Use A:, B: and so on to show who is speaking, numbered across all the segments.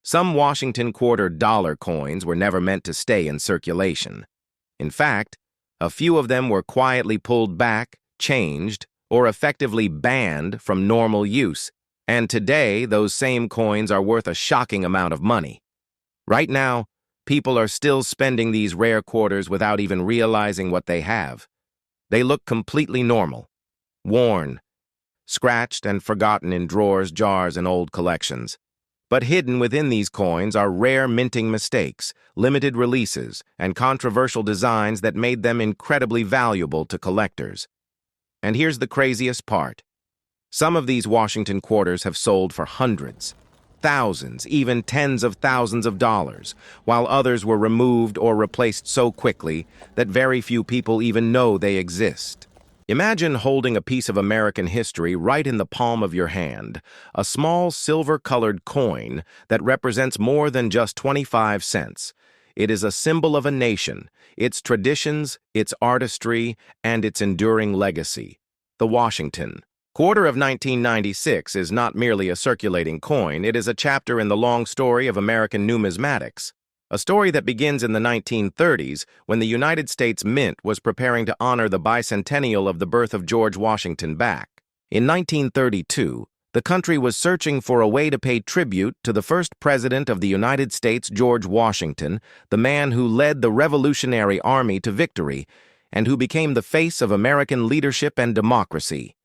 A: Some Washington quarter dollar coins were never meant to stay in circulation. In fact, a few of them were quietly pulled back, changed, or effectively banned from normal use, and today those same coins are worth a shocking amount of money. Right now, people are still spending these rare quarters without even realizing what they have. They look completely normal, worn, scratched and forgotten in drawers, jars, and old collections. But hidden within these coins are rare minting mistakes, limited releases, and controversial designs that made them incredibly valuable to collectors. And here's the craziest part. Some of these Washington quarters have sold for hundreds, thousands, even tens of thousands of dollars, while others were removed or replaced so quickly that very few people even know they exist. Imagine holding a piece of American history right in the palm of your hand, a small silver-colored coin that represents more than just 25 cents. It is a symbol of a nation, its traditions, its artistry, and its enduring legacy. The Washington quarter of 1996 is not merely a circulating coin, it is a chapter in the long story of American numismatics. A story that begins in the 1930s when the United States Mint was preparing to honor the bicentennial of the birth of George Washington back. In 1932, the country was searching for a way to pay tribute to the first president of the United States, George Washington, the man who led the Revolutionary Army to victory and who became the face of American leadership and democracy.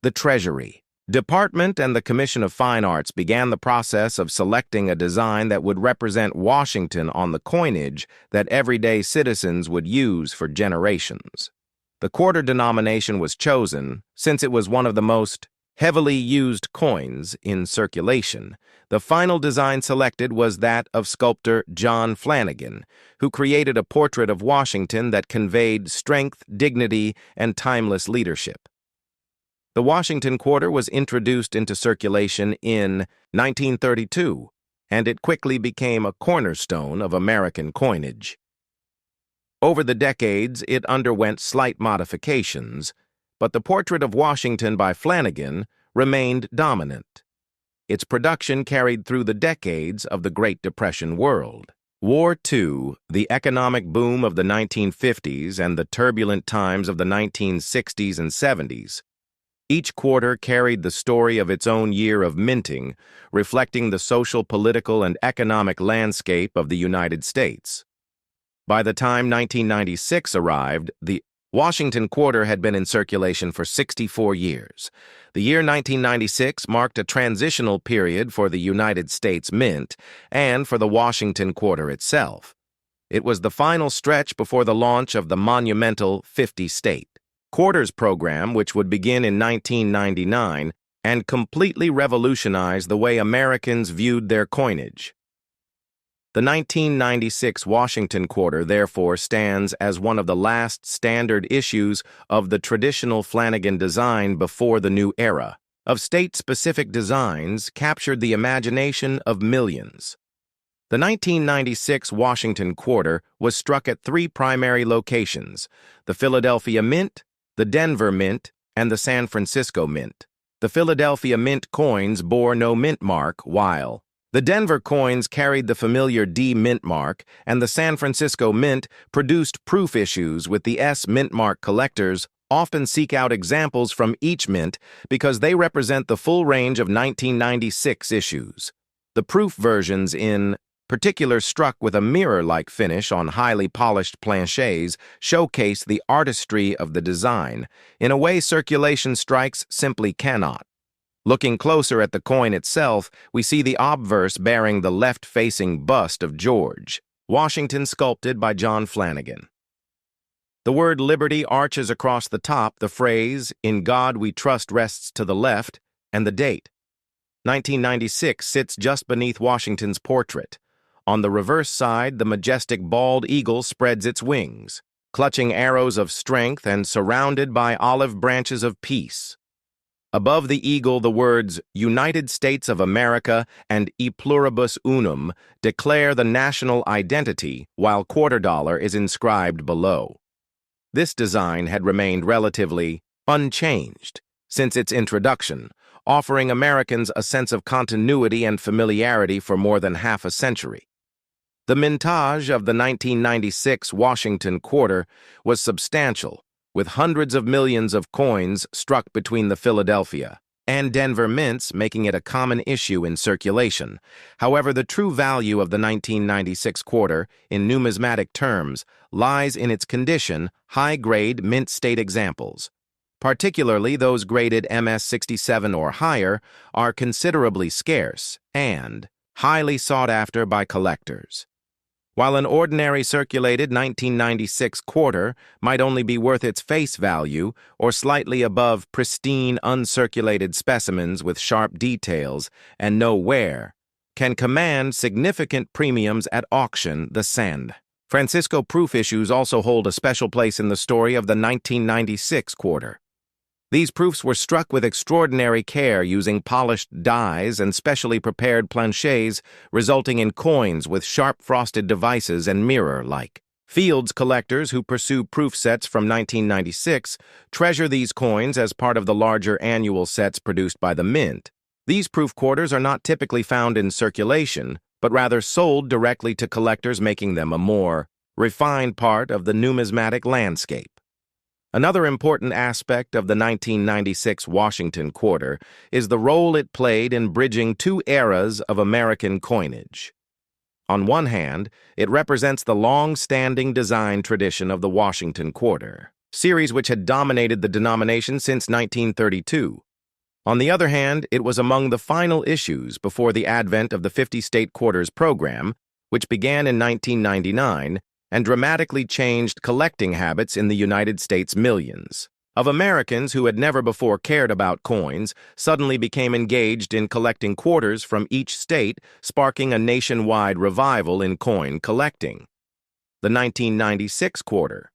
A: The Treasury Department and the Commission of Fine Arts began the process of selecting a design that would represent Washington on the coinage that everyday citizens would use for generations. The quarter denomination was chosen since it was one of the most heavily used coins in circulation. The final design selected was that of sculptor John Flanagan, who created a portrait of Washington that conveyed strength, dignity, and timeless leadership. The Washington quarter was introduced into circulation in 1932, and it quickly became a cornerstone of American coinage. Over the decades, it underwent slight modifications, but the portrait of Washington by Flanagan remained dominant. Its production carried through the decades of the Great Depression world. War II, the economic boom of the 1950s, and the turbulent times of the 1960s and 70s. Each quarter carried the story of its own year of minting, reflecting the social, political, and economic landscape of the United States. By the time 1996 arrived, the Washington quarter had been in circulation for 64 years. The year 1996 marked a transitional period for the United States Mint and for the Washington quarter itself. It was the final stretch before the launch of the monumental 50-state quarters program, which would begin in 1999 and completely revolutionize the way Americans viewed their coinage. The 1996 Washington quarter, therefore, stands as one of the last standard issues of the traditional Flanagan design before the new era of state-specific designs captured the imagination of millions. The 1996 Washington quarter was struck at three primary locations: the Philadelphia Mint, the Denver Mint, and the San Francisco Mint. The Philadelphia Mint coins bore no mint mark, while the Denver coins carried the familiar D mint mark, and the San Francisco Mint produced proof issues with the S mint mark. Collectors often seek out examples from each mint because they represent the full range of 1996 issues. The proof versions in particular, struck with a mirror-like finish on highly polished planchets, showcase the artistry of the design in a way circulation strikes simply cannot. Looking closer at the coin itself, we see the obverse bearing the left-facing bust of George Washington, sculpted by John Flanagan. The word liberty arches across the top, the phrase, "In God we trust," rests to the left, and the date, 1996, sits just beneath Washington's portrait. On the reverse side, the majestic bald eagle spreads its wings, clutching arrows of strength and surrounded by olive branches of peace. Above the eagle, the words United States of America and E pluribus unum declare the national identity, while quarter dollar is inscribed below. This design had remained relatively unchanged since its introduction, offering Americans a sense of continuity and familiarity for more than half a century. The mintage of the 1996 Washington quarter was substantial, with hundreds of millions of coins struck between the Philadelphia and Denver mints, making it a common issue in circulation. However, the true value of the 1996 quarter, in numismatic terms, lies in its condition, high-grade mint state examples. Particularly those graded MS-67 or higher are considerably scarce and highly sought after by collectors. While an ordinary circulated 1996 quarter might only be worth its face value or slightly above pristine uncirculated specimens with sharp details and no wear, can command significant premiums at auction, the San Francisco proof issues also hold a special place in the story of the 1996 quarter. These proofs were struck with extraordinary care using polished dies and specially prepared planchets, resulting in coins with sharp frosted devices and mirror-like. Fields collectors who pursue proof sets from 1996 treasure these coins as part of the larger annual sets produced by the Mint. These proof quarters are not typically found in circulation, but rather sold directly to collectors, making them a more refined part of the numismatic landscape. Another important aspect of the 1996 Washington quarter is the role it played in bridging two eras of American coinage. On one hand, it represents the long-standing design tradition of the Washington quarter, series which had dominated the denomination since 1932. On the other hand, it was among the final issues before the advent of the 50-state quarters program, which began in 1999, and dramatically changed collecting habits in the United States. Millions of Americans who had never before cared about coins suddenly became engaged in collecting quarters from each state, sparking a nationwide revival in coin collecting. The 1996 quarter,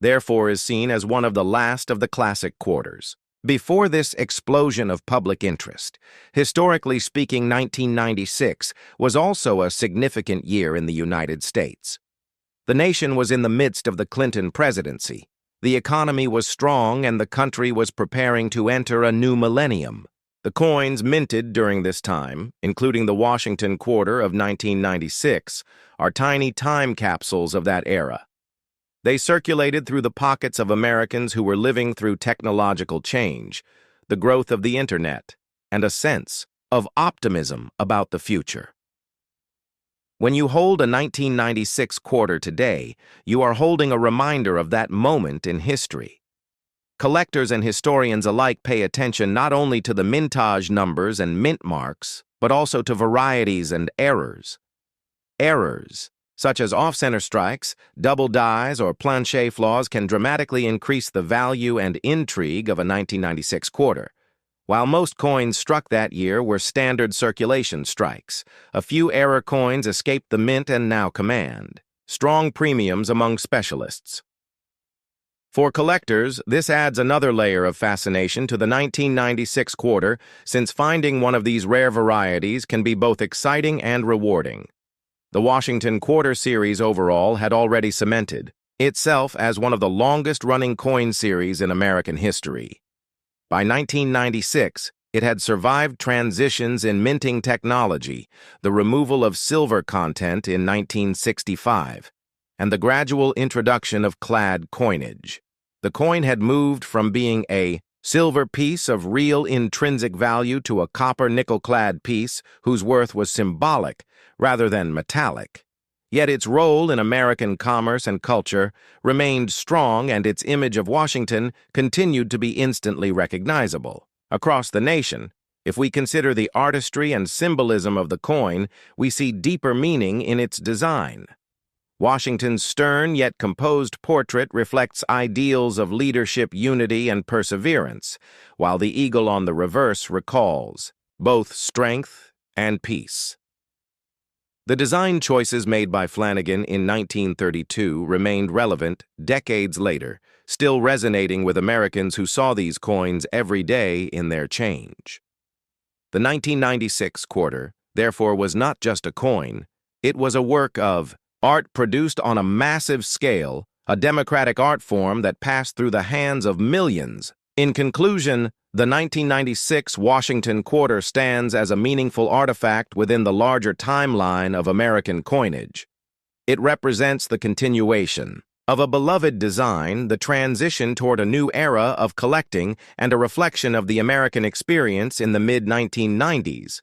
A: therefore, is seen as one of the last of the classic quarters. Before this explosion of public interest, historically speaking, 1996 was also a significant year in the United States. The nation was in the midst of the Clinton presidency. The economy was strong and the country was preparing to enter a new millennium. The coins minted during this time, including the Washington quarter of 1996, are tiny time capsules of that era. They circulated through the pockets of Americans who were living through technological change, the growth of the internet, and a sense of optimism about the future. When you hold a 1996 quarter today, you are holding a reminder of that moment in history. Collectors and historians alike pay attention not only to the mintage numbers and mint marks, but also to varieties and errors. Errors, such as off-center strikes, double dies, or planchet flaws, can dramatically increase the value and intrigue of a 1996 quarter. While most coins struck that year were standard circulation strikes, a few error coins escaped the mint and now command strong premiums among specialists. For collectors, this adds another layer of fascination to the 1996 quarter, since finding one of these rare varieties can be both exciting and rewarding. The Washington quarter series overall had already cemented itself as one of the longest-running coin series in American history. By 1996, it had survived transitions in minting technology, the removal of silver content in 1965, and the gradual introduction of clad coinage. The coin had moved from being a silver piece of real intrinsic value to a copper nickel-clad piece whose worth was symbolic rather than metallic. Yet its role in American commerce and culture remained strong, and its image of Washington continued to be instantly recognizable. Across the nation, if we consider the artistry and symbolism of the coin, we see deeper meaning in its design. Washington's stern yet composed portrait reflects ideals of leadership, unity, and perseverance, while the eagle on the reverse recalls both strength and peace. The design choices made by Flanagan in 1932 remained relevant decades later, still resonating with Americans who saw these coins every day in their change. The 1996 quarter, therefore, was not just a coin, it was a work of art produced on a massive scale, a democratic art form that passed through the hands of millions. In conclusion, The 1996 Washington quarter stands as a meaningful artifact within the larger timeline of American coinage. It represents the continuation of a beloved design, the transition toward a new era of collecting, and a reflection of the American experience in the mid-1990s.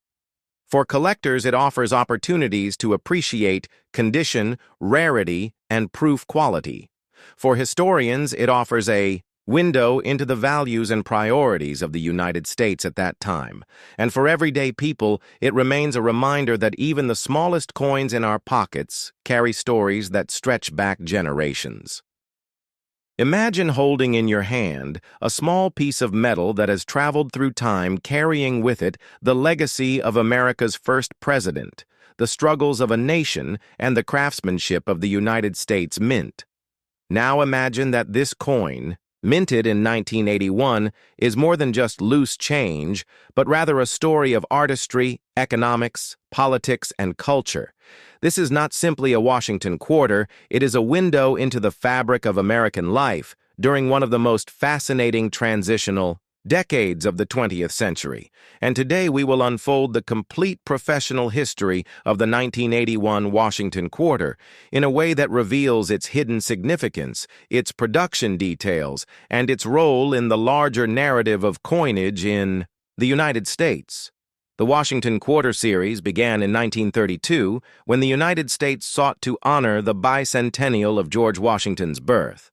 A: For collectors, it offers opportunities to appreciate condition, rarity, and proof quality. For historians, it offers a window into the values and priorities of the United States at that time. And for everyday people, it remains a reminder that even the smallest coins in our pockets carry stories that stretch back generations. Imagine holding in your hand a small piece of metal that has traveled through time, carrying with it the legacy of America's first president, the struggles of a nation, and the craftsmanship of the United States Mint. Now imagine that this coin, minted in 1981, is more than just loose change, but rather a story of artistry, economics, politics, and culture. This is not simply a Washington quarter, it is a window into the fabric of American life during one of the most fascinating transitional decades of the 20th century. And today we will unfold the complete professional history of the 1981 Washington quarter in a way that reveals its hidden significance, its production details, and its role in the larger narrative of coinage in the United States. The Washington Quarter series began in 1932 when the United States sought to honor the bicentennial of George Washington's birth.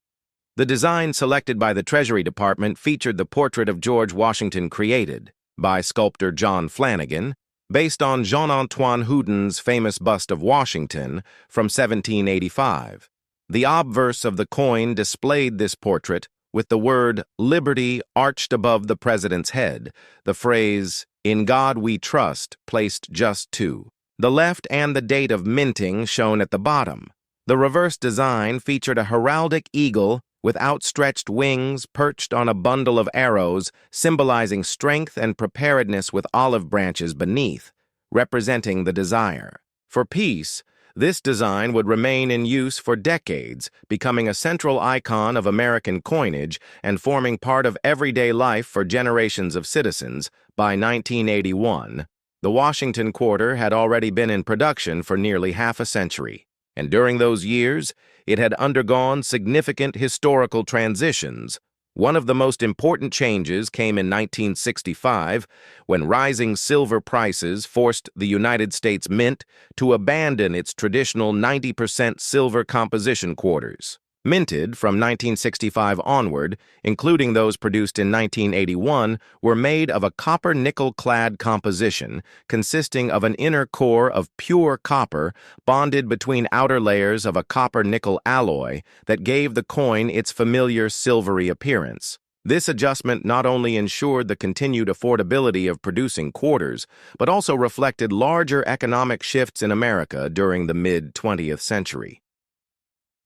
A: The design selected by the Treasury Department featured the portrait of George Washington created by sculptor John Flanagan, based on Jean-Antoine Houdon's famous bust of Washington from 1785. The obverse of the coin displayed this portrait with the word "Liberty" arched above the president's head, the phrase "In God We Trust" placed just to the left, and the date of minting shown at the bottom. The reverse design featured a heraldic eagle with outstretched wings perched on a bundle of arrows, symbolizing strength and preparedness, with olive branches beneath, representing the desire for peace. This design would remain in use for decades, becoming a central icon of American coinage and forming part of everyday life for generations of citizens. By 1981, the Washington quarter had already been in production for nearly half a century, and during those years, it had undergone significant historical transitions. One of the most important changes came in 1965, when rising silver prices forced the United States Mint to abandon its traditional 90% silver composition quarters. Minted from 1965 onward, including those produced in 1981, were made of a copper-nickel-clad composition consisting of an inner core of pure copper bonded between outer layers of a copper-nickel alloy that gave the coin its familiar silvery appearance. This adjustment not only ensured the continued affordability of producing quarters, but also reflected larger economic shifts in America during the mid-20th century.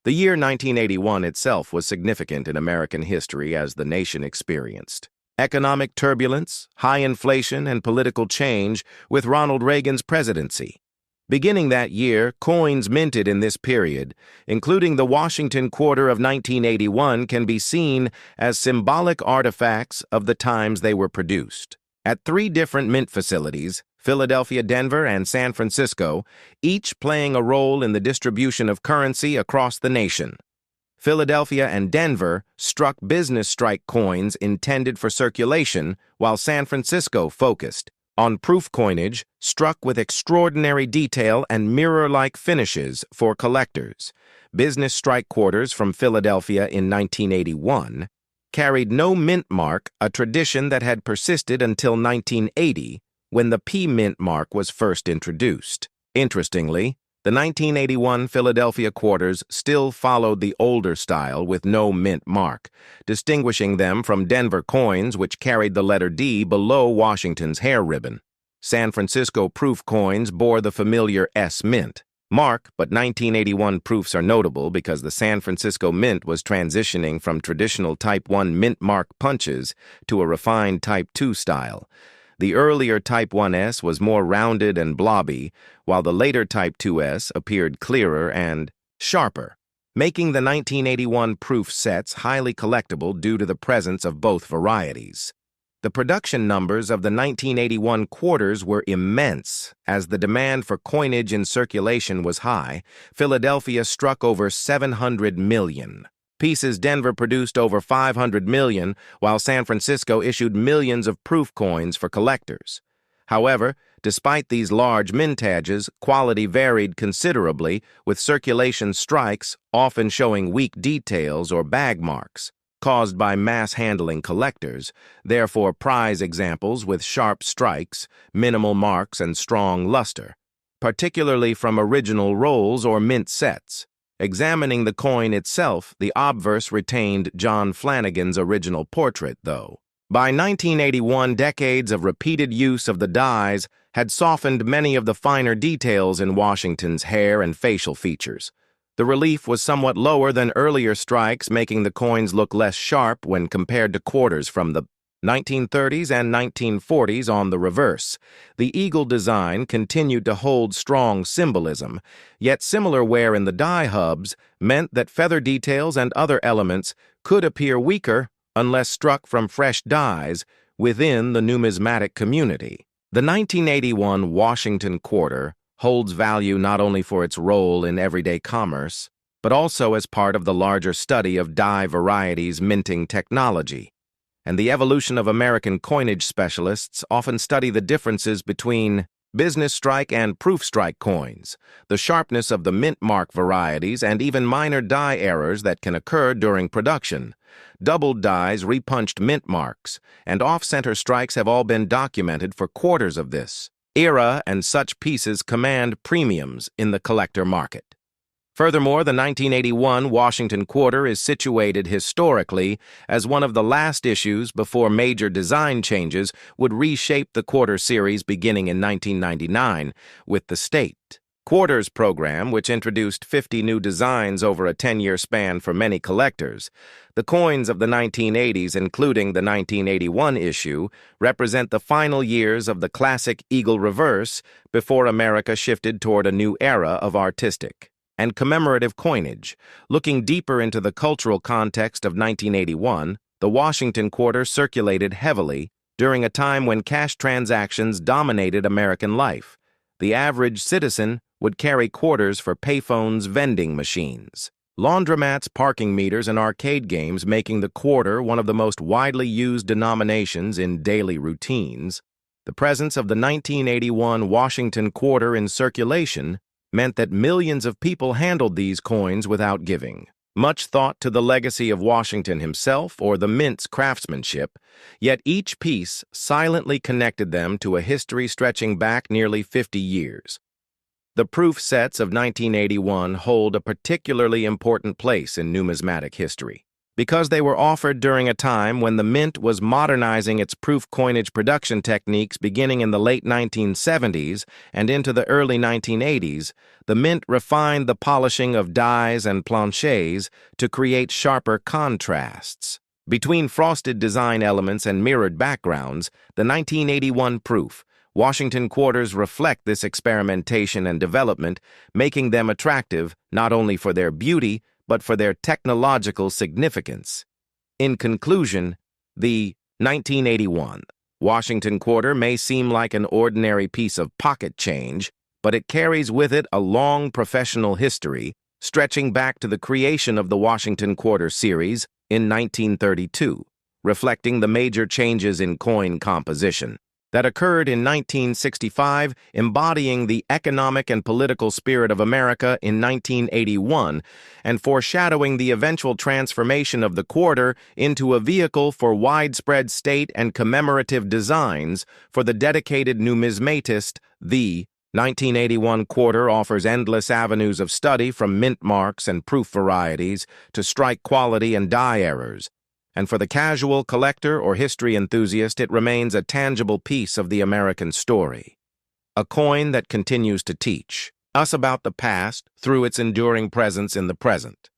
A: The year 1981 itself was significant in American history as the nation experienced economic turbulence, high inflation, and political change with Ronald Reagan's presidency. Beginning that year, coins minted in this period, including the Washington quarter of 1981, can be seen as symbolic artifacts of the times they were produced. At 3 different mint facilities, Philadelphia, Denver, and San Francisco, each playing a role in the distribution of currency across the nation. Philadelphia and Denver struck business strike coins intended for circulation, while San Francisco focused on proof coinage struck with extraordinary detail and mirror-like finishes for collectors. Business strike quarters from Philadelphia in 1981 carried no mint mark, a tradition that had persisted until 1980, when the P-Mint mark was first introduced. Interestingly, the 1981 Philadelphia quarters still followed the older style with no mint mark, distinguishing them from Denver coins, which carried the letter D below Washington's hair ribbon. San Francisco proof coins bore the familiar S mint mark, but 1981 proofs are notable because the San Francisco Mint was transitioning from traditional Type 1 mint mark punches to a refined Type 2 style. The earlier Type 1S was more rounded and blobby, while the later Type 2S appeared clearer and sharper, making the 1981 proof sets highly collectible due to the presence of both varieties. The production numbers of the 1981 quarters were immense. As the demand for coinage in circulation was high, Philadelphia struck over 700 million pieces. Denver produced over 500 million, while San Francisco issued millions of proof coins for collectors. However, despite these large mintages, quality varied considerably, with circulation strikes often showing weak details or bag marks, caused by mass-handling collectors, therefore prize examples with sharp strikes, minimal marks, and strong luster, particularly from original rolls or mint sets. Examining the coin itself, the obverse retained John Flanagan's original portrait, though. By 1981, decades of repeated use of the dies had softened many of the finer details in Washington's hair and facial features. The relief was somewhat lower than earlier strikes, making the coins look less sharp when compared to quarters from the 1930s and 1940s on the reverse. The eagle design continued to hold strong symbolism, yet similar wear in the die hubs meant that feather details and other elements could appear weaker unless struck from fresh dies within the numismatic community. The 1981 Washington quarter holds value not only for its role in everyday commerce, but also as part of the larger study of die varieties minting technology. And the evolution of American coinage specialists often study the differences between business strike and proof strike coins, the sharpness of the mint mark varieties, and even minor die errors that can occur during production. Doubled dies, repunched mint marks, and off-center strikes have all been documented for quarters of this era, and such pieces command premiums in the collector market. Furthermore, the 1981 Washington quarter is situated historically as one of the last issues before major design changes would reshape the quarter series beginning in 1999 with the State Quarters program, which introduced 50 new designs over a 10-year span for many collectors. The coins of the 1980s, including the 1981 issue, represent the final years of the classic eagle reverse before America shifted toward a new era of artistic and commemorative coinage. Looking deeper into the cultural context of 1981, the Washington quarter circulated heavily during a time when cash transactions dominated American life. The average citizen would carry quarters for payphones, vending machines, laundromats, parking meters, and arcade games, making the quarter one of the most widely used denominations in daily routines. The presence of the 1981 Washington quarter in circulation meant that millions of people handled these coins without giving much thought to the legacy of Washington himself or the mint's craftsmanship, yet each piece silently connected them to a history stretching back nearly 50 years. The proof sets of 1981 hold a particularly important place in numismatic history, because they were offered during a time when the mint was modernizing its proof coinage production techniques. Beginning in the late 1970s and into the early 1980s, the mint refined the polishing of dies and planchets to create sharper contrasts. Between frosted design elements and mirrored backgrounds, the 1981 proof Washington quarters reflect this experimentation and development, making them attractive not only for their beauty, but for their technological significance. In conclusion, the 1981 Washington quarter may seem like an ordinary piece of pocket change, but it carries with it a long professional history, stretching back to the creation of the Washington quarter series in 1932, reflecting the major changes in coin composition that occurred in 1965, embodying the economic and political spirit of America in 1981, and foreshadowing the eventual transformation of the quarter into a vehicle for widespread state and commemorative designs for the dedicated numismatist. The 1981 quarter offers endless avenues of study, from mint marks and proof varieties to strike quality and die errors. And for the casual collector or history enthusiast, it remains a tangible piece of the American story. A coin that continues to teach us about the past through its enduring presence in the present.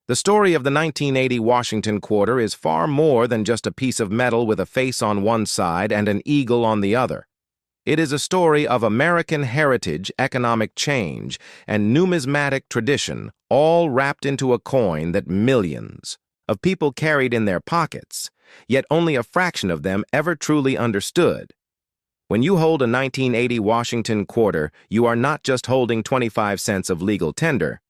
A: The story of the 1980 Washington quarter is far more than just a piece of metal with a face on one side and an eagle on the other. It is a story of American heritage, economic change, and numismatic tradition, all wrapped into a coin that millions of people carried in their pockets. yet only a fraction of them ever truly understood. When you hold a 1980 Washington quarter, you are not just holding 25 cents of legal tender.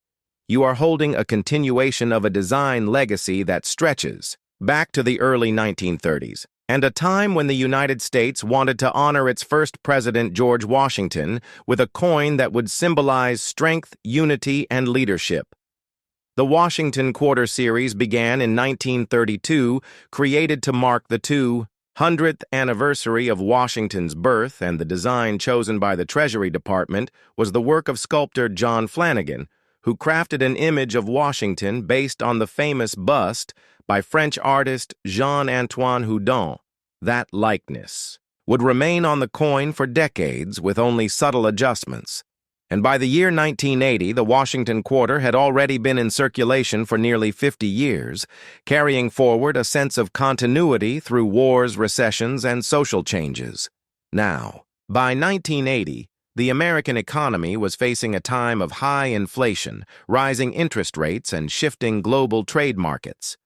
A: You are holding a continuation of a design legacy that stretches back to the early 1930s, and a time when the United States wanted to honor its first president, George Washington, with a coin that would symbolize strength, unity, and leadership. The Washington Quarter series began in 1932, created to mark the 200th anniversary of Washington's birth, and the design chosen by the Treasury Department was the work of sculptor John Flanagan, who crafted an image of Washington based on the famous bust by French artist Jean-Antoine Houdon. That likeness would remain on the coin for decades with only subtle adjustments. And by the year 1980, the Washington Quarter had already been in circulation for nearly 50 years, carrying forward a sense of continuity through wars, recessions, and social changes. Now, by 1980, the American economy was facing a time of high inflation, rising interest rates, and shifting global trade markets.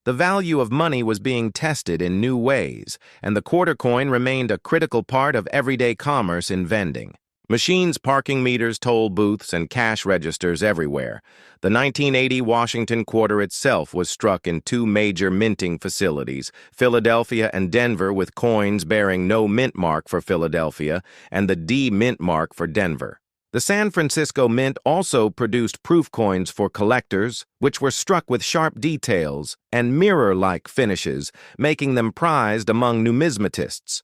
A: The value of money was being tested in new ways, and the quarter coin remained a critical part of everyday commerce in vending. Machines, parking meters, toll booths, and cash registers everywhere. The 1980 Washington Quarter itself was struck in two major minting facilities, Philadelphia and Denver, with coins bearing no mint mark for Philadelphia and the D mint mark for Denver. The San Francisco Mint also produced proof coins for collectors, which were struck with sharp details and mirror-like finishes, making them prized among numismatists.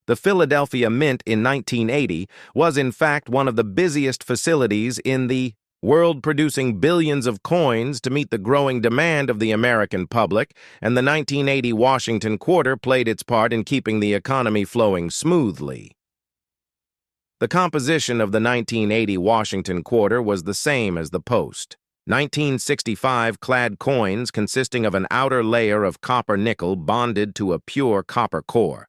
A: The Philadelphia Mint in 1980 was in fact one of the busiest facilities in the world, producing billions of coins to meet the growing demand of the American public, and the 1980 Washington Quarter played its part in keeping the economy flowing smoothly. The composition of the 1980 Washington Quarter was the same as the post. 1965 clad coins consisting of an outer layer of copper nickel bonded to a pure copper core.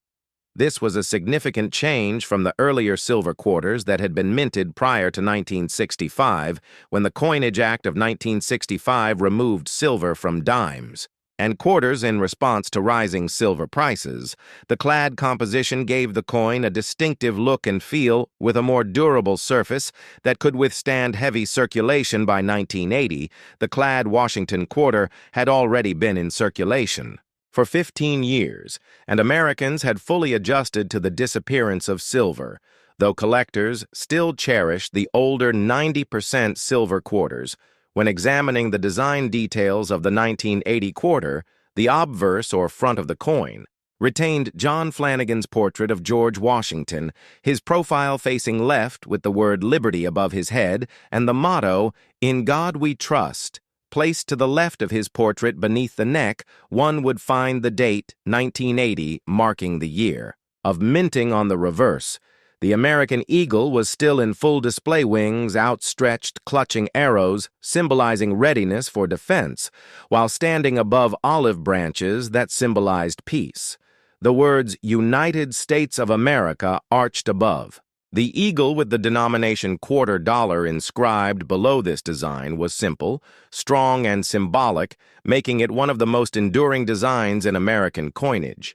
A: This was a significant change from the earlier silver quarters that had been minted prior to 1965, when the Coinage Act of 1965 removed silver from dimes and quarters in response to rising silver prices. The clad composition gave the coin a distinctive look and feel, with a more durable surface that could withstand heavy circulation. By 1980, the clad Washington Quarter had already been in circulation for 15 years, and Americans had fully adjusted to the disappearance of silver, though collectors still cherished the older 90% silver quarters. When examining the design details of the 1980 quarter, the obverse, or front of the coin, retained John Flanagan's portrait of George Washington, his profile facing left with the word Liberty above his head and the motto, "In God We Trust." Placed to the left of his portrait beneath the neck, one would find the date 1980 marking the year of minting. On the reverse, the American eagle was still in full display, wings outstretched, clutching arrows, symbolizing readiness for defense, while standing above olive branches that symbolized peace. The words United States of America arched above. The eagle with the denomination quarter dollar inscribed below this design was simple, strong, and symbolic, making it one of the most enduring designs in American coinage.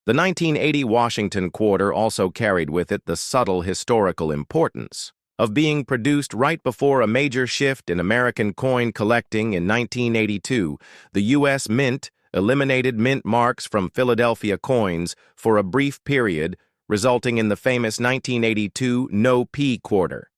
A: The 1980 Washington Quarter also carried with it the subtle historical importance of being produced right before a major shift in American coin collecting. In 1982, the U.S. Mint eliminated mint marks from Philadelphia coins for a brief period, resulting in the famous 1982 No-P Quarter.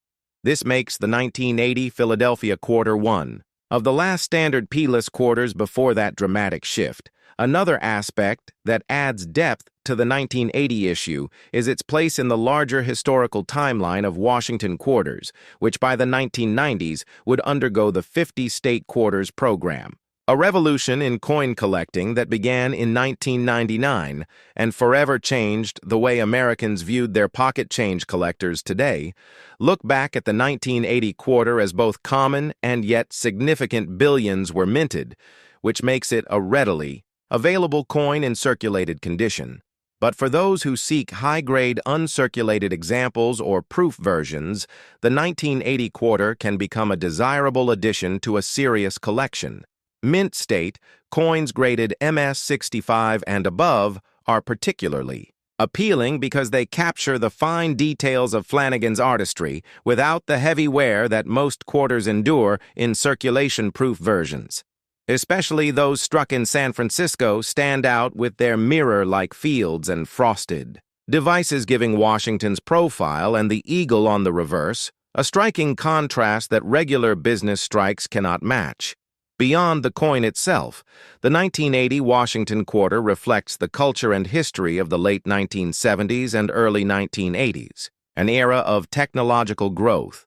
A: This makes the 1980 Philadelphia Quarter one of the last standard P-less quarters before that dramatic shift. Another aspect that adds depth to the 1980 issue is its place in the larger historical timeline of Washington quarters, which by the 1990s would undergo the 50-state quarters program. A revolution in coin collecting that began in 1999 and forever changed the way Americans viewed their pocket change collectors today. Look back at the 1980 quarter as both common and yet significant billions were minted, which makes it a readily available coin in circulated condition. But for those who seek high-grade uncirculated examples or proof versions, the 1980 quarter can become a desirable addition to a serious collection. Mint state, coins graded MS-65 and above are particularly appealing because they capture the fine details of Flanagan's artistry without the heavy wear that most quarters endure in circulation-proof versions. Especially those struck in San Francisco stand out with their mirror-like fields and frosted devices, giving Washington's profile and the eagle on the reverse a striking contrast that regular business strikes cannot match. Beyond the coin itself, the 1980 Washington quarter reflects the culture and history of the late 1970s and early 1980s, an era of technological growth,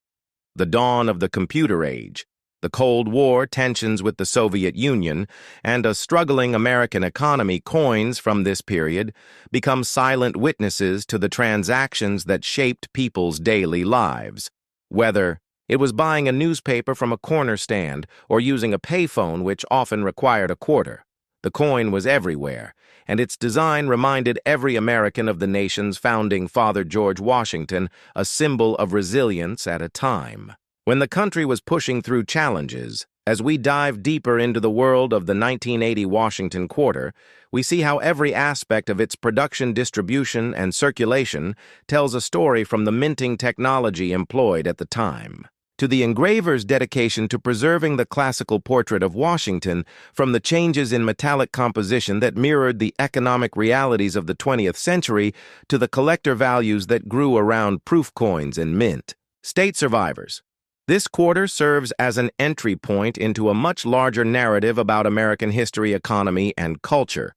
A: the dawn of the computer age, the Cold War tensions with the Soviet Union, and a struggling American economy. Coins from this period become silent witnesses to the transactions that shaped people's daily lives. Whether it was buying a newspaper from a corner stand or using a payphone, which often required a quarter, the coin was everywhere, and its design reminded every American of the nation's founding father, George Washington, a symbol of resilience at a time when the country was pushing through challenges. As we dive deeper into the world of the 1980 Washington quarter, we see how every aspect of its production, distribution, and circulation tells a story, from the minting technology employed at the time to the engraver's dedication to preserving the classical portrait of Washington, from the changes in metallic composition that mirrored the economic realities of the 20th century to the collector values that grew around proof coins and mint state survivors. This quarter serves as an entry point into a much larger narrative about American history, economy, and culture.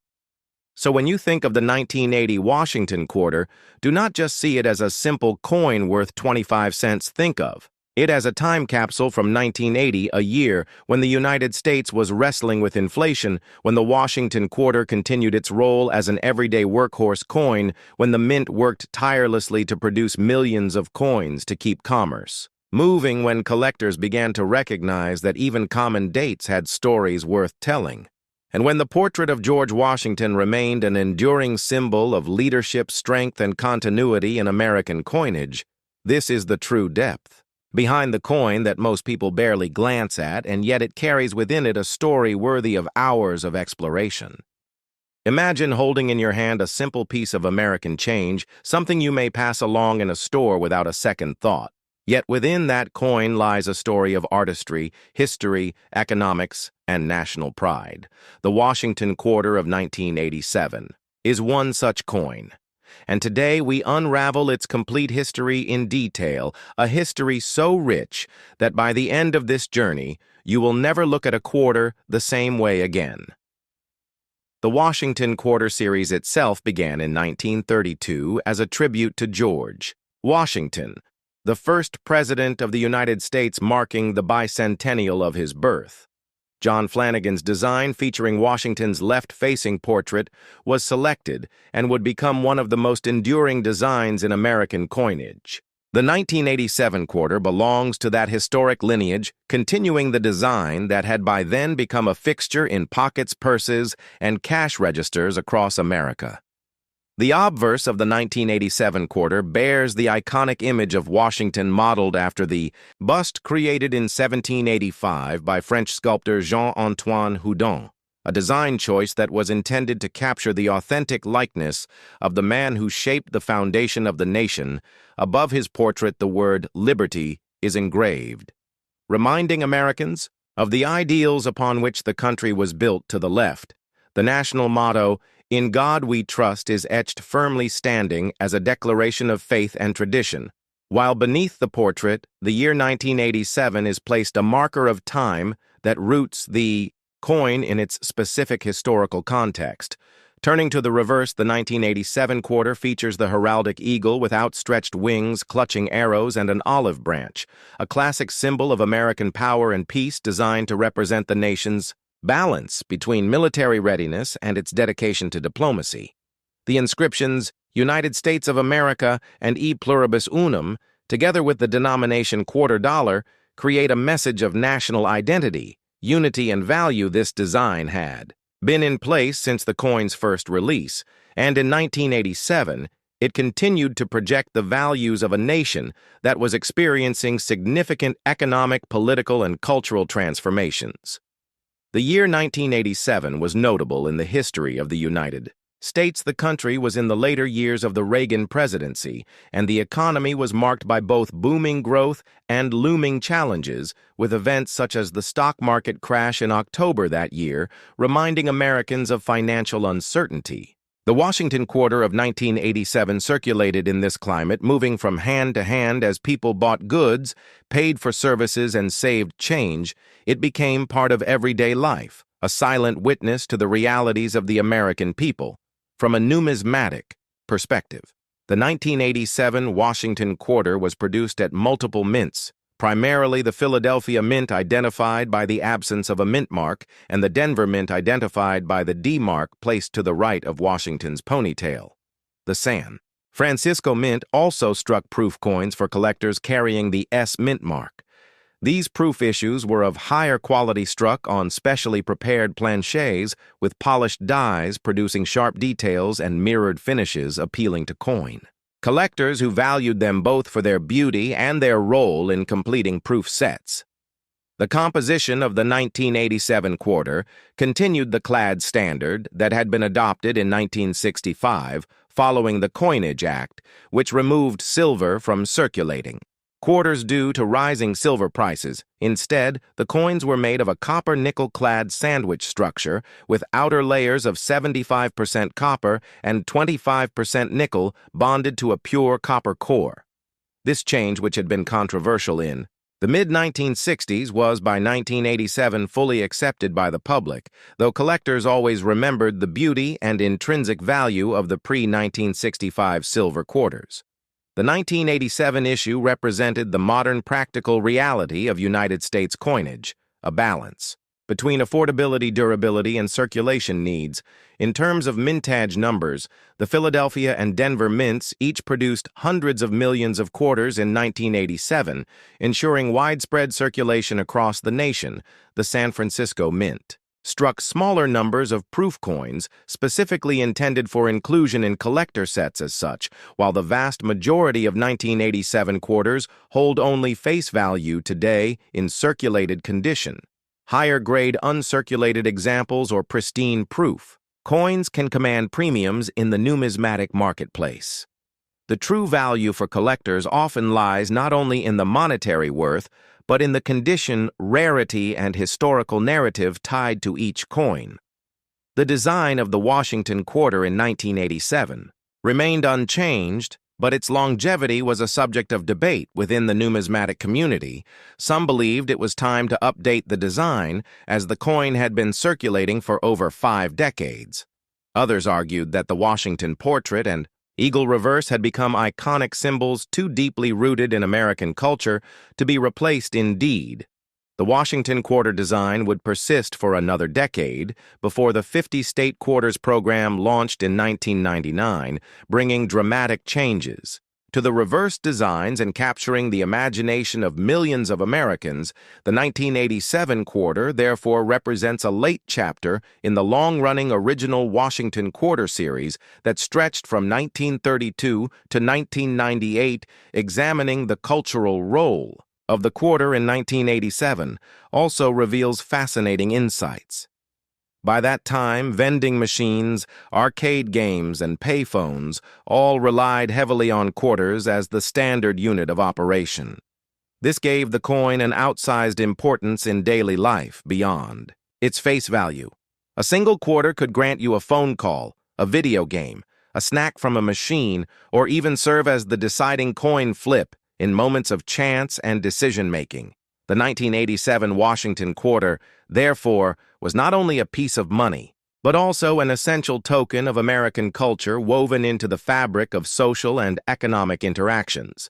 A: So when you think of the 1980 Washington quarter, do not just see it as a simple coin worth 25 cents. Think of it as a time capsule from 1980, a year when the United States was wrestling with inflation, when the Washington quarter continued its role as an everyday workhorse coin, when the mint worked tirelessly to produce millions of coins to keep commerce moving, when collectors began to recognize that even common dates had stories worth telling, and when the portrait of George Washington remained an enduring symbol of leadership, strength, and continuity in American coinage. This is the true depth behind the coin that most people barely glance at, and yet it carries within it a story worthy of hours of exploration. Imagine holding in your hand a simple piece of American change, something you may pass along in a store without a second thought. Yet within that coin lies a story of artistry, history, economics, and national pride. The Washington quarter of 1987 is one such coin. And today we unravel its complete history in detail, a history so rich that by the end of this journey, you will never look at a quarter the same way again. The Washington quarter series itself began in 1932 as a tribute to George Washington, the first president of the United States, marking the bicentennial of his birth. John Flanagan's design, featuring Washington's left-facing portrait, was selected and would become one of the most enduring designs in American coinage. The 1987 quarter belongs to that historic lineage, continuing the design that had by then become a fixture in pockets, purses, and cash registers across America. The obverse of the 1987 quarter bears the iconic image of Washington modeled after the bust created in 1785 by French sculptor Jean-Antoine Houdon, a design choice that was intended to capture the authentic likeness of the man who shaped the foundation of the nation. Above his portrait, the word "Liberty" is engraved, reminding Americans of the ideals upon which the country was built. To the left, the national motto, "In God We Trust," is etched firmly, standing as a declaration of faith and tradition, while beneath the portrait, the year 1987 is placed, a marker of time that roots the coin in its specific historical context. Turning to the reverse, the 1987 quarter features the heraldic eagle with outstretched wings, clutching arrows, and an olive branch, a classic symbol of American power and peace, designed to represent the nation's balance between military readiness and its dedication to diplomacy. The inscriptions "United States of America" and "E Pluribus Unum," together with the denomination $quarter, create a message of national identity, unity, and value. This design had been in place since the coin's first release, and in 1987, it continued to project the values of a nation that was experiencing significant economic, political, and cultural transformations. The year 1987 was notable in the history of the United States. The country was in the later years of the Reagan presidency, and the economy was marked by both booming growth and looming challenges, with events such as the stock market crash in October that year, reminding Americans of financial uncertainty. The Washington quarter of 1987 circulated in this climate, moving from hand to hand as people bought goods, paid for services, and saved change. It became part of everyday life, a silent witness to the realities of the American people. From a numismatic perspective, the 1987 Washington quarter was produced at multiple mints, primarily the Philadelphia Mint, identified by the absence of a mint mark, and the Denver Mint, identified by the D mark placed to the right of Washington's ponytail. The San Francisco Mint also struck proof coins for collectors carrying the S mint mark. These proof issues were of higher quality, struck on specially prepared planchets with polished dies, producing sharp details and mirrored finishes appealing to coin collectors who valued them both for their beauty and their role in completing proof sets. The composition of the 1987 quarter continued the clad standard that had been adopted in 1965 following the Coinage Act, which removed silver from circulating quarters due to rising silver prices. Instead, the coins were made of a copper-nickel-clad sandwich structure with outer layers of 75% copper and 25% nickel bonded to a pure copper core. This change, which had been controversial in the mid-1960s, was by 1987 fully accepted by the public, though collectors always remembered the beauty and intrinsic value of the pre-1965 silver quarters. The 1987 issue represented the modern practical reality of United States coinage, a balance between affordability, durability, and circulation needs. In terms of mintage numbers, the Philadelphia and Denver mints each produced hundreds of millions of quarters in 1987, ensuring widespread circulation across the nation. The San Francisco Mint struck smaller numbers of proof coins, specifically intended for inclusion in collector sets as such, while the vast majority of 1987 quarters hold only face value today in circulated condition. Higher-grade uncirculated examples or pristine proof coins can command premiums in the numismatic marketplace. The true value for collectors often lies not only in the monetary worth, but in the condition, rarity, and historical narrative tied to each coin. The design of the Washington quarter in 1987 remained unchanged, but its longevity was a subject of debate within the numismatic community. Some believed it was time to update the design, as the coin had been circulating for over 5 decades. Others argued that the Washington portrait and eagle reverse had become iconic symbols too deeply rooted in American culture to be replaced. Indeed, the Washington quarter design would persist for another decade before the 50-state quarters program launched in 1999, bringing dramatic changes to the reverse designs and capturing the imagination of millions of Americans. The 1987 quarter therefore represents a late chapter in the long-running original Washington quarter series that stretched from 1932 to 1998, examining the cultural role of the quarter in 1987 also reveals fascinating insights. By that time, vending machines, arcade games, and payphones all relied heavily on quarters as the standard unit of operation. This gave the coin an outsized importance in daily life beyond its face value. A single quarter could grant you a phone call, a video game, a snack from a machine, or even serve as the deciding coin flip in moments of chance and decision-making. The 1987 Washington quarter, therefore, was not only a piece of money, but also an essential token of American culture woven into the fabric of social and economic interactions.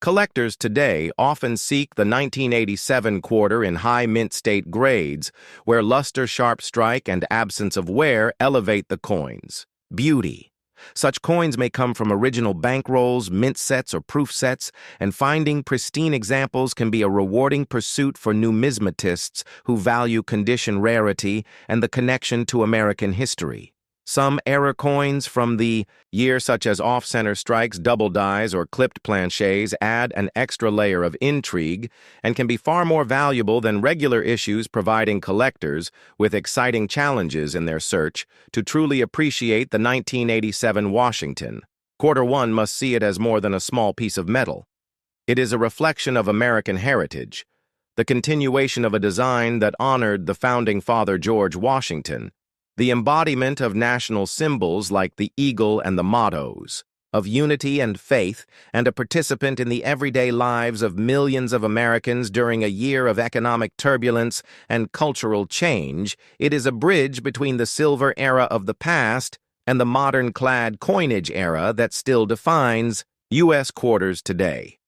A: Collectors today often seek the 1987 quarter in high mint state grades, where luster, sharp strike, and absence of wear elevate the coin's beauty. Such coins may come from original bankrolls, mint sets, or proof sets, and finding pristine examples can be a rewarding pursuit for numismatists who value condition, rarity, and the connection to American history. Some error coins from the year, such as off-center strikes, double dies, or clipped planchets, add an extra layer of intrigue and can be far more valuable than regular issues, providing collectors with exciting challenges in their search to truly appreciate the 1987 Washington. Quarter one must see it as more than a small piece of metal. It is a reflection of American heritage, the continuation of a design that honored the founding father George Washington, the embodiment of national symbols like the eagle and the mottos, of unity and faith, and a participant in the everyday lives of millions of Americans during a year of economic turbulence and cultural change. It is a bridge between the silver era of the past and the modern-clad coinage era that still defines U.S. quarters today.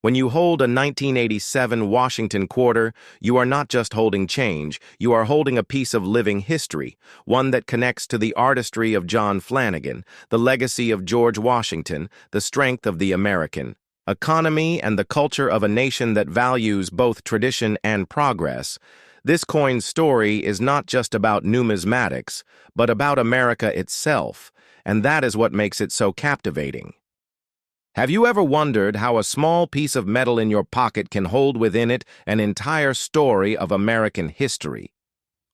A: When you hold a 1987 Washington quarter, you are not just holding change, you are holding a piece of living history, one that connects to the artistry of John Flanagan, the legacy of George Washington, the strength of the American economy, and the culture of a nation that values both tradition and progress. This coin's story is not just about numismatics, but about America itself, and that is what makes it so captivating. Have you ever wondered how a small piece of metal in your pocket can hold within it an entire story of American history?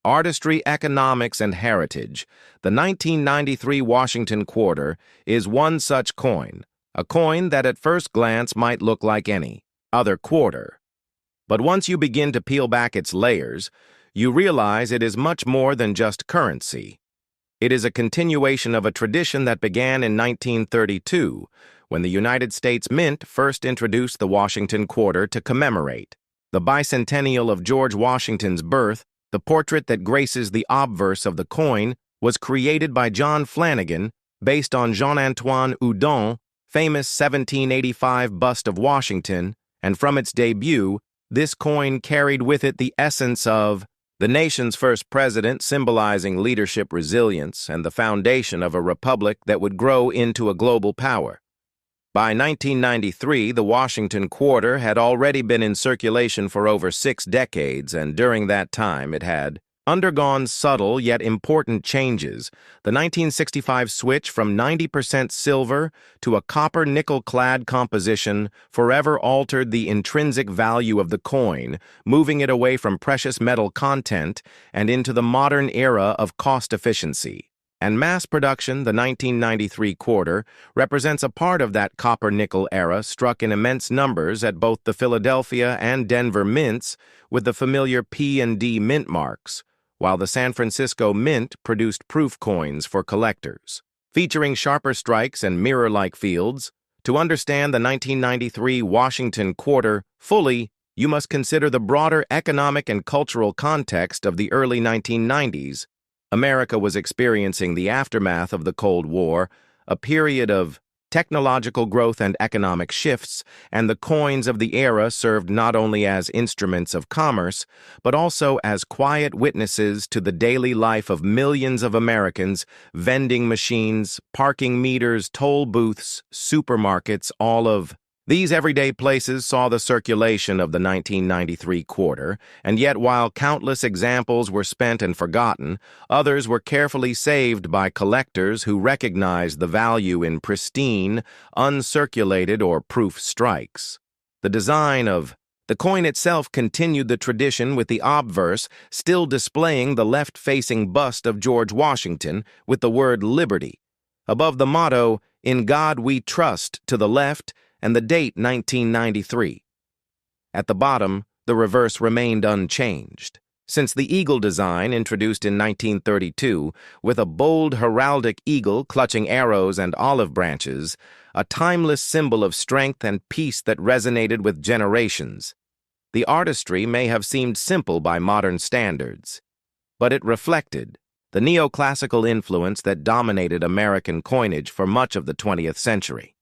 A: Artistry, economics, and heritage. The 1993 Washington quarter is one such coin, a coin that at first glance might look like any other quarter. But once you begin to peel back its layers, you realize it is much more than just currency. It is a continuation of a tradition that began in 1932, when the United States Mint first introduced the Washington quarter to commemorate the bicentennial of George Washington's birth. The portrait that graces the obverse of the coin was created by John Flanagan, based on Jean-Antoine Houdon's famous 1785 bust of Washington, and from its debut, this coin carried with it the essence of the nation's first president, symbolizing leadership, resilience, and the foundation of a republic that would grow into a global power. By 1993, the Washington quarter had already been in circulation for over 6 decades, and during that time it had undergone subtle yet important changes. The 1965 switch from 90% silver to a copper-nickel-clad composition forever altered the intrinsic value of the coin, moving it away from precious metal content and into the modern era of cost efficiency and mass production. The 1993 quarter represents a part of that copper-nickel era, struck in immense numbers at both the Philadelphia and Denver mints with the familiar P&D mint marks, while the San Francisco Mint produced proof coins for collectors, featuring sharper strikes and mirror-like fields. To understand the 1993 Washington quarter fully, you must consider the broader economic and cultural context of the early 1990s. America was experiencing the aftermath of the Cold War, a period of technological growth and economic shifts, and the coins of the era served not only as instruments of commerce, but also as quiet witnesses to the daily life of millions of Americans. Vending machines, parking meters, toll booths, supermarkets, all of these everyday places saw the circulation of the 1993 quarter, and yet while countless examples were spent and forgotten, others were carefully saved by collectors who recognized the value in pristine, uncirculated or proof strikes. The design of the coin itself continued the tradition, with the obverse still displaying the left-facing bust of George Washington with the word Liberty. Above the motto, "In God We Trust," to the left, and the date 1993. At the bottom, the reverse remained unchanged. Since the eagle design, introduced in 1932, with a bold heraldic eagle clutching arrows and olive branches, a timeless symbol of strength and peace that resonated with generations. The artistry may have seemed simple by modern standards, but it reflected the neoclassical influence that dominated American coinage for much of the 20th century.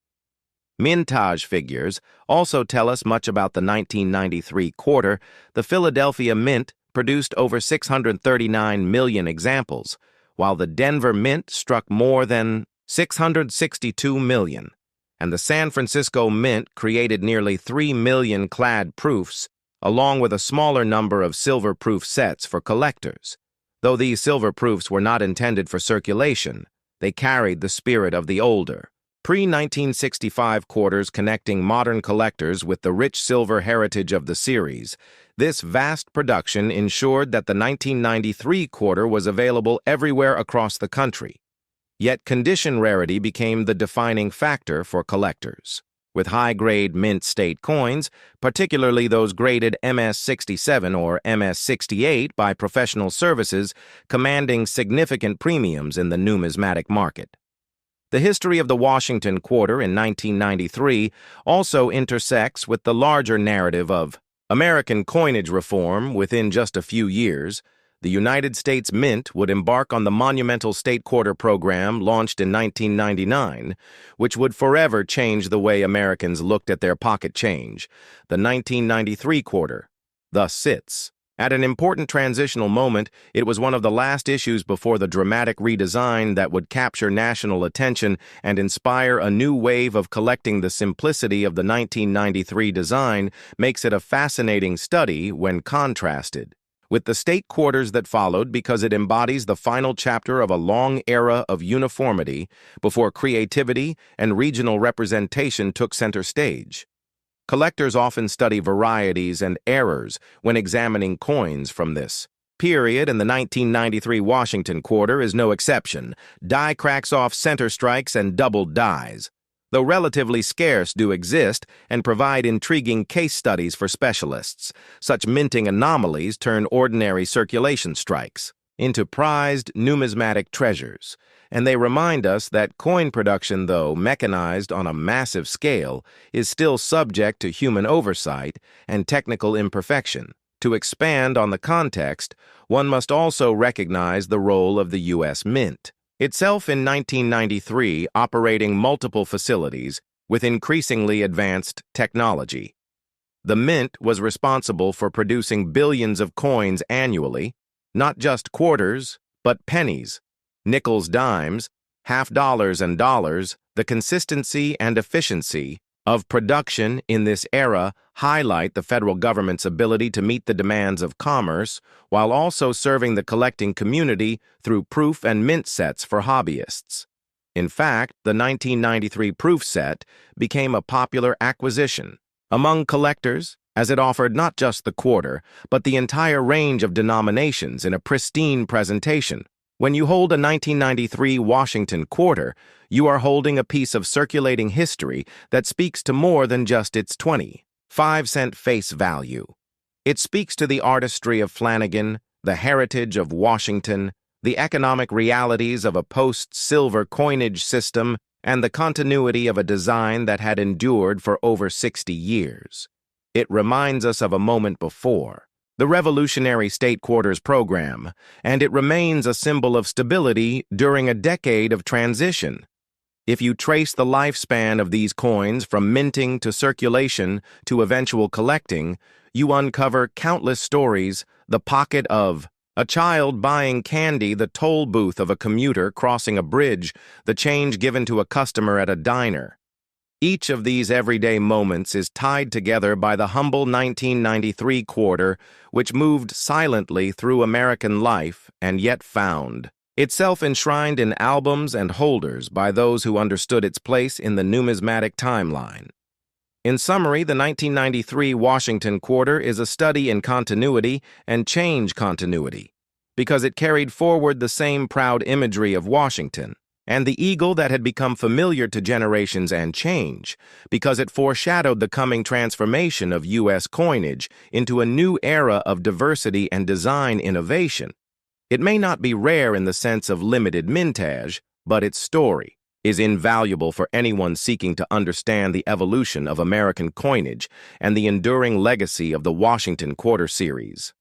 A: Mintage figures also tell us much about the 1993 quarter. The Philadelphia Mint produced over 639 million examples, while the Denver Mint struck more than 662 million, and the San Francisco Mint created nearly 3 million clad proofs, along with a smaller number of silver proof sets for collectors. Though these silver proofs were not intended for circulation, they carried the spirit of the older, pre-1965 quarters connecting modern collectors with the rich silver heritage of the series. This vast production ensured that the 1993 quarter was available everywhere across the country. Yet condition rarity became the defining factor for collectors, with high-grade mint state coins, particularly those graded MS-67 or MS-68 by professional services, commanding significant premiums in the numismatic market. The history of the Washington quarter in 1993 also intersects with the larger narrative of American coinage reform. Within just a few years, the United States Mint would embark on the monumental state quarter program launched in 1999, which would forever change the way Americans looked at their pocket change. The 1993 quarter thus sits at an important transitional moment. It was one of the last issues before the dramatic redesign that would capture national attention and inspire a new wave of collecting. The simplicity of the 1993 design makes it a fascinating study when contrasted with the state quarters that followed, because it embodies the final chapter of a long era of uniformity before creativity and regional representation took center stage. Collectors often study varieties and errors when examining coins from this period, and the 1993 Washington quarter is no exception. Die cracks off center strikes and doubled dies, though relatively scarce, do exist and provide intriguing case studies for specialists. Such minting anomalies turn ordinary circulation strikes into prized numismatic treasures, and they remind us that coin production, though mechanized on a massive scale, is still subject to human oversight and technical imperfection. To expand on the context, one must also recognize the role of the U.S. Mint itself in 1993, operating multiple facilities with increasingly advanced technology. The Mint was responsible for producing billions of coins annually, not just quarters, but pennies, nickels, dimes, half dollars, and dollars. The consistency and efficiency of production in this era highlight the federal government's ability to meet the demands of commerce while also serving the collecting community through proof and mint sets for hobbyists. In fact, the 1993 proof set became a popular acquisition among collectors, as it offered not just the quarter, but the entire range of denominations in a pristine presentation. When you hold a 1993 Washington quarter, you are holding a piece of circulating history that speaks to more than just its 25-cent face value. It speaks to the artistry of Flanagan, the heritage of Washington, the economic realities of a post-silver coinage system, and the continuity of a design that had endured for over 60 years. It reminds us of a moment before the revolutionary state quarters program, and it remains a symbol of stability during a decade of transition. If you trace the lifespan of these coins from minting to circulation to eventual collecting, you uncover countless stories: the pocket of a child buying candy, the toll booth of a commuter crossing a bridge, the change given to a customer at a diner. Each of these everyday moments is tied together by the humble 1993 quarter, which moved silently through American life and yet found itself enshrined in albums and holders by those who understood its place in the numismatic timeline. In summary, the 1993 Washington quarter is a study in continuity and change continuity, because it carried forward the same proud imagery of Washington and the eagle that had become familiar to generations, and change, because it foreshadowed the coming transformation of U.S. coinage into a new era of diversity and design innovation. It may not be rare in the sense of limited mintage, but its story is invaluable for anyone seeking to understand the evolution of American coinage and the enduring legacy of the Washington Quarter series.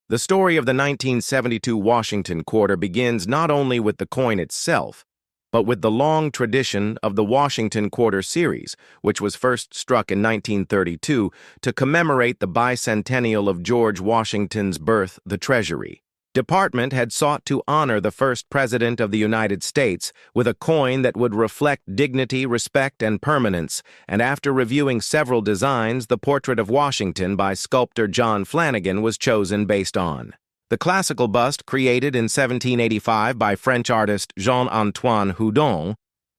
A: The story of the 1972 Washington Quarter begins not only with the coin itself, but with the long tradition of the Washington Quarter series, which was first struck in 1932 to commemorate the bicentennial of George Washington's birth. The Treasury Department had sought to honor the first president of the United States with a coin that would reflect dignity, respect, and permanence, and after reviewing several designs, the portrait of Washington by sculptor John Flanagan was chosen based on The classical bust, created in 1785 by French artist Jean-Antoine Houdon,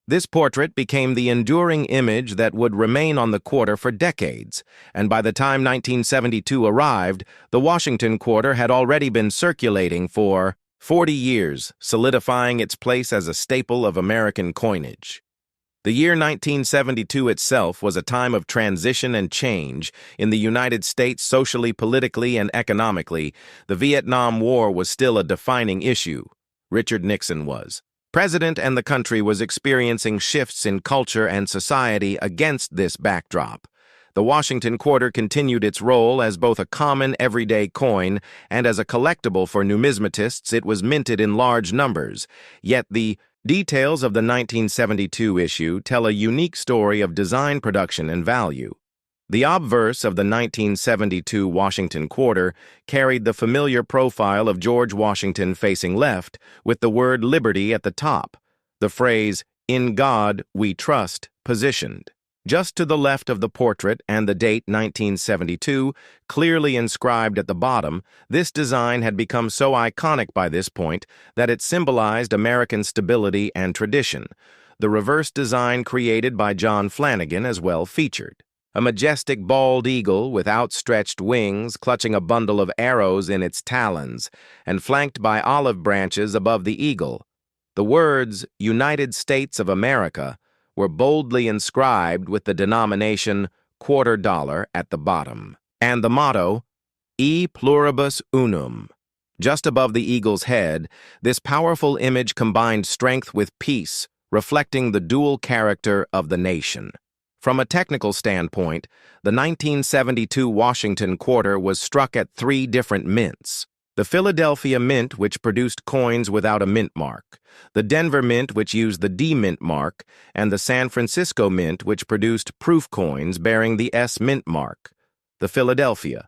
A: this portrait became the enduring image that would remain on the quarter for decades, and by the time 1972 arrived, the Washington quarter had already been circulating for 40 years, solidifying its place as a staple of American coinage. The year 1972 itself was a time of transition and change in the United States socially, politically, and economically. The Vietnam War was still a defining issue. Richard Nixon was president, and the country was experiencing shifts in culture and society against this backdrop. The Washington quarter continued its role as both a common everyday coin and as a collectible for numismatists. It was minted in large numbers, yet the details of the 1972 issue tell a unique story of design, production, and value. The obverse of the 1972 Washington quarter carried the familiar profile of George Washington facing left, with the word liberty at the top, the phrase, "In God we trust," positioned just to the left of the portrait, and the date 1972 clearly inscribed at the bottom. This design had become so iconic by this point that it symbolized American stability and tradition. The reverse design, created by John Flanagan, as well featured a majestic bald eagle with outstretched wings, clutching a bundle of arrows in its talons, and flanked by olive branches above the eagle. The words "United States of America" were boldly inscribed with the denomination $quarter at the bottom, and the motto, E pluribus unum. Just above the eagle's head, this powerful image combined strength with peace, reflecting the dual character of the nation. From a technical standpoint, the 1972 Washington quarter was struck at 3 different mints: the Philadelphia Mint, which produced coins without a mint mark; the Denver Mint, which used the D mint mark; and the San Francisco Mint, which produced proof coins bearing the S mint mark. The Philadelphia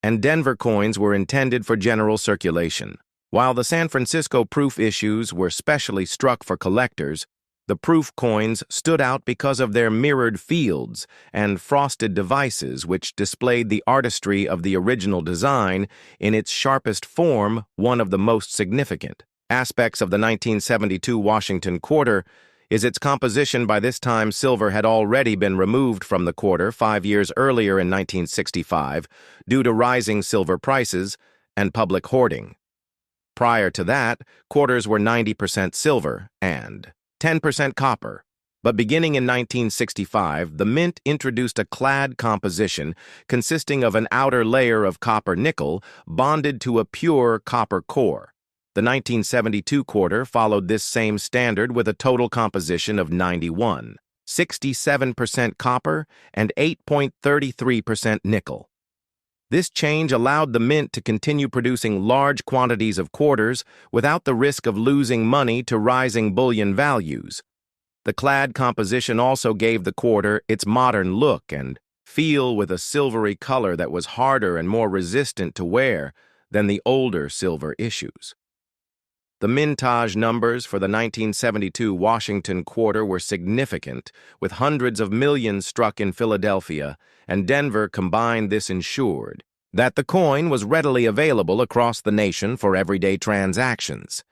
A: and Denver coins were intended for general circulation, while the San Francisco proof issues were specially struck for collectors. The proof coins stood out because of their mirrored fields and frosted devices, which displayed the artistry of the original design in its sharpest form. One of the most significant aspects of the 1972 Washington quarter is its composition. By this time, silver had already been removed from the quarter 5 years earlier in 1965 due to rising silver prices and public hoarding. Prior to that, quarters were 90% silver and 10% copper. But beginning in 1965, the mint introduced a clad composition consisting of an outer layer of copper nickel bonded to a pure copper core. The 1972 quarter followed this same standard with a total composition of 91.67% copper and 8.33% nickel. This change allowed the mint to continue producing large quantities of quarters without the risk of losing money to rising bullion values. The clad composition also gave the quarter its modern look and feel, with a silvery color that was harder and more resistant to wear than the older silver issues. The mintage numbers for the 1972 Washington quarter were significant, with hundreds of millions struck in Philadelphia and Denver combined. This ensured that the coin was readily available across the nation for everyday transactions.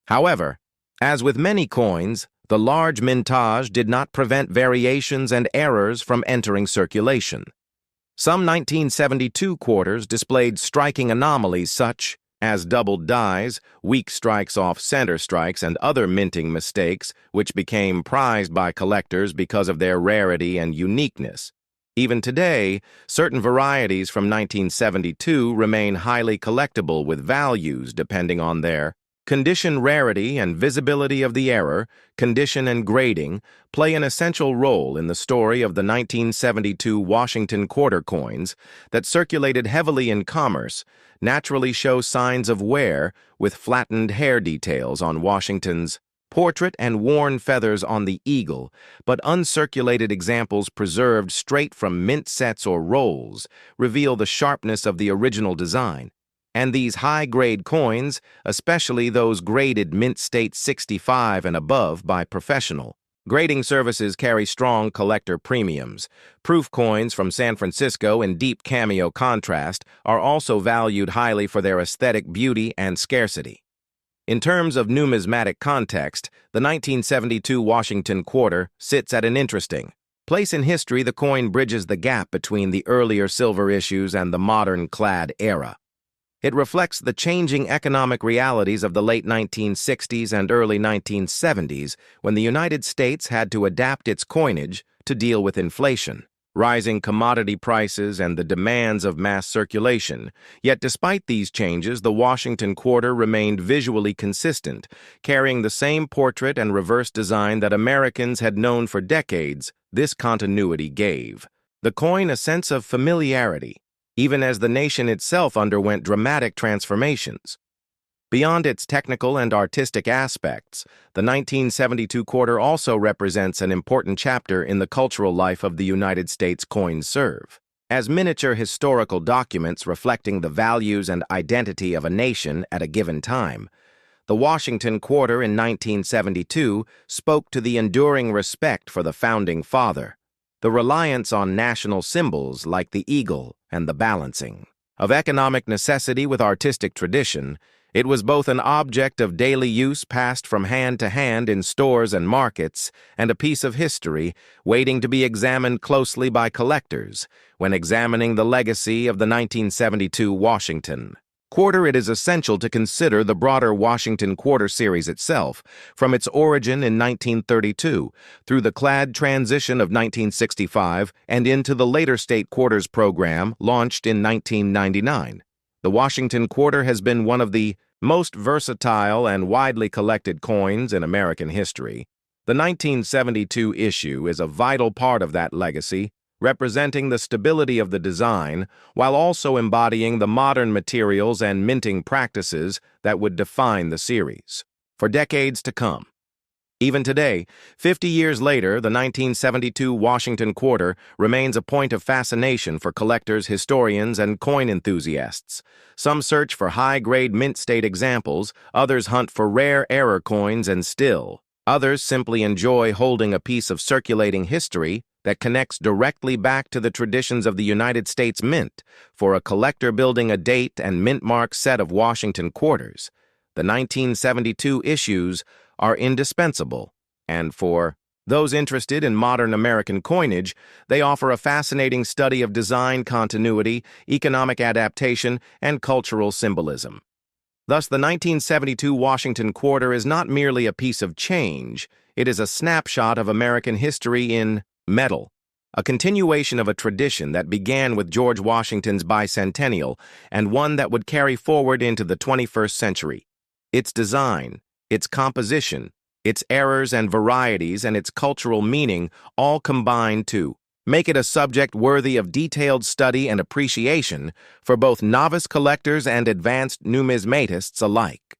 A: However, as with many coins, the large mintage did not prevent variations and errors from entering circulation. Some 1972 quarters displayed striking anomalies such as doubled dies, weak strikes off center strikes, and other minting mistakes, which became prized by collectors because of their rarity and uniqueness. Even today, certain varieties from 1972 remain highly collectible, with values depending on their condition. Rarity and visibility of the error, condition, and grading play an essential role in the story of the 1972 Washington quarter coins that circulated heavily in commerce. Naturally show signs of wear, with flattened hair details on Washington's portrait and worn feathers on the eagle, but uncirculated examples preserved straight from mint sets or rolls reveal the sharpness of the original design. And these high-grade coins, especially those graded mint state 65 and above by professional Grading services carry strong collector premiums. Proof coins from San Francisco in deep cameo contrast are also valued highly for their aesthetic beauty and scarcity. In terms of numismatic context, the 1972 Washington quarter sits at an interesting place in history. The coin bridges the gap between the earlier silver issues and the modern clad era. It reflects the changing economic realities of the late 1960s and early 1970s, when the United States had to adapt its coinage to deal with inflation, rising commodity prices, and the demands of mass circulation. Yet despite these changes, the Washington quarter remained visually consistent, carrying the same portrait and reverse design that Americans had known for decades. This continuity gave the coin a sense of familiarity, even as the nation itself underwent dramatic transformations. Beyond its technical and artistic aspects, the 1972 quarter also represents an important chapter in the cultural life of the United States coins serve. As miniature historical documents reflecting the values and identity of a nation at a given time, the Washington quarter in 1972 spoke to the enduring respect for the founding father, the reliance on national symbols like the eagle and the balancing of economic necessity with artistic tradition. It was both an object of daily use passed from hand to hand in stores and markets, and a piece of history waiting to be examined closely by collectors when examining the legacy of the 1972 Washington quarter. It is essential to consider the broader Washington quarter series itself, from its origin in 1932 through the clad transition of 1965 and into the later state quarters program launched in 1999. The Washington quarter has been one of the most versatile and widely collected coins in American history. The 1972 issue is a vital part of that legacy, representing the stability of the design while also embodying the modern materials and minting practices that would define the series for decades to come. Even today, 50 years later, the 1972 Washington quarter remains a point of fascination for collectors, historians, and coin enthusiasts. Some search for high-grade mint-state examples, others hunt for rare error coins, and still others simply enjoy holding a piece of circulating history that connects directly back to the traditions of the United States Mint. For a collector building a date and mint-mark set of Washington quarters, the 1972 issues are indispensable, and for those interested in modern American coinage, they offer a fascinating study of design continuity, economic adaptation, and cultural symbolism. Thus, the 1972 Washington quarter is not merely a piece of change, it is a snapshot of American history in metal, a continuation of a tradition that began with George Washington's bicentennial and one that would carry forward into the 21st century. Its design, its composition, its errors and varieties, and its cultural meaning all combine to make it a subject worthy of detailed study and appreciation for both novice collectors and advanced numismatists alike.